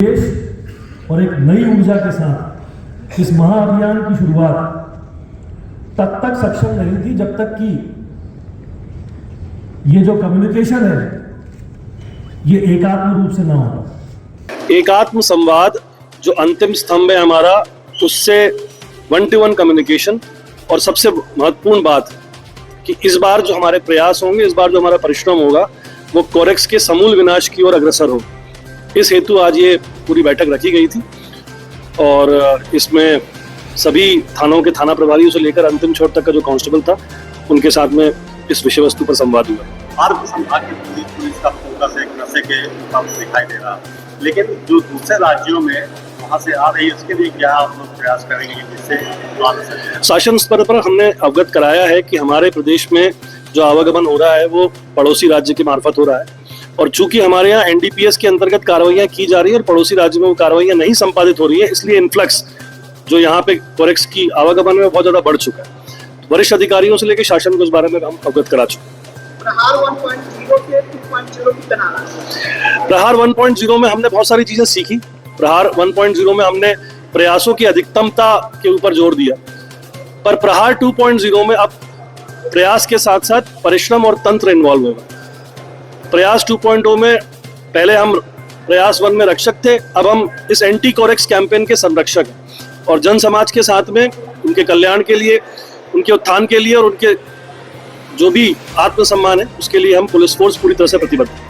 देश और एक नई ऊर्जा के साथ इस महाअभियान की शुरुआत तब तक सक्षम नहीं थी जब तक कि ये जो कम्युनिकेशन है ये एकात्म रूप से ना हो। एकात्म संवाद जो अंतिम स्तंभ है हमारा, उससे 1-to-1 कम्युनिकेशन। और सबसे महत्वपूर्ण बात कि इस बार जो हमारे प्रयास होंगे, इस बार जो हमारा परिश्रम होगा, वो कोरेक्स के समूल विनाश की ओर अग्रसर हो। इस हेतु आज ये पूरी बैठक रखी गई थी और इसमें सभी थानों के थाना प्रभारियों से लेकर अंतिम छोर तक का जो कांस्टेबल था, उनके साथ में इस विषय वस्तु पर संवाद हुआ। हर संभाग की पुलिस का फोकस एक नशे के मुकाबले दिखाई दे रहा, लेकिन जो दूसरे राज्यों में वहाँ से आ रही है, उसके लिए क्या आप लोग प्रयास करेंगे जिससे शासन स्तर पर हमने अवगत कराया है कि हमारे प्रदेश में जो आवागमन हो रहा है वो पड़ोसी राज्य के मार्फत हो रहा है, और चूंकि हमारे यहाँ एनडीपीएस के अंतर्गत कार्रवाइयाँ की जा रही है और पड़ोसी राज्य में वो कार्रवाइयाँ नहीं संपादित हो रही है, इसलिए इन्फ्लक्स जो यहाँ पे कोरेक्स की आवागमन में बहुत ज्यादा बढ़ चुका है। वरिष्ठ अधिकारियों से लेकर शासन को इस बारे में हम अवगत करा चुके हैं। प्रहार 1.0 से 2.0 की तरह प्रहार 1.0 में हमने बहुत सारी चीजें सीखी। प्रहार 1.0 में हमने प्रयासों की अधिकतमता के ऊपर जोर दिया, पर प्रहार 2.0 में अब प्रयास के साथ साथ परिश्रम और तंत्र इन्वॉल्व होगा। प्रयास 2.0 में पहले हम प्रयास 1 में रक्षक थे, अब हम इस एंटी कोरेक्स कैंपेन के संरक्षक हैं और जन समाज के साथ में उनके कल्याण के लिए, उनके उत्थान के लिए और उनके जो भी आत्मसम्मान है उसके लिए हम पुलिस फोर्स पूरी तरह से प्रतिबद्ध हैं।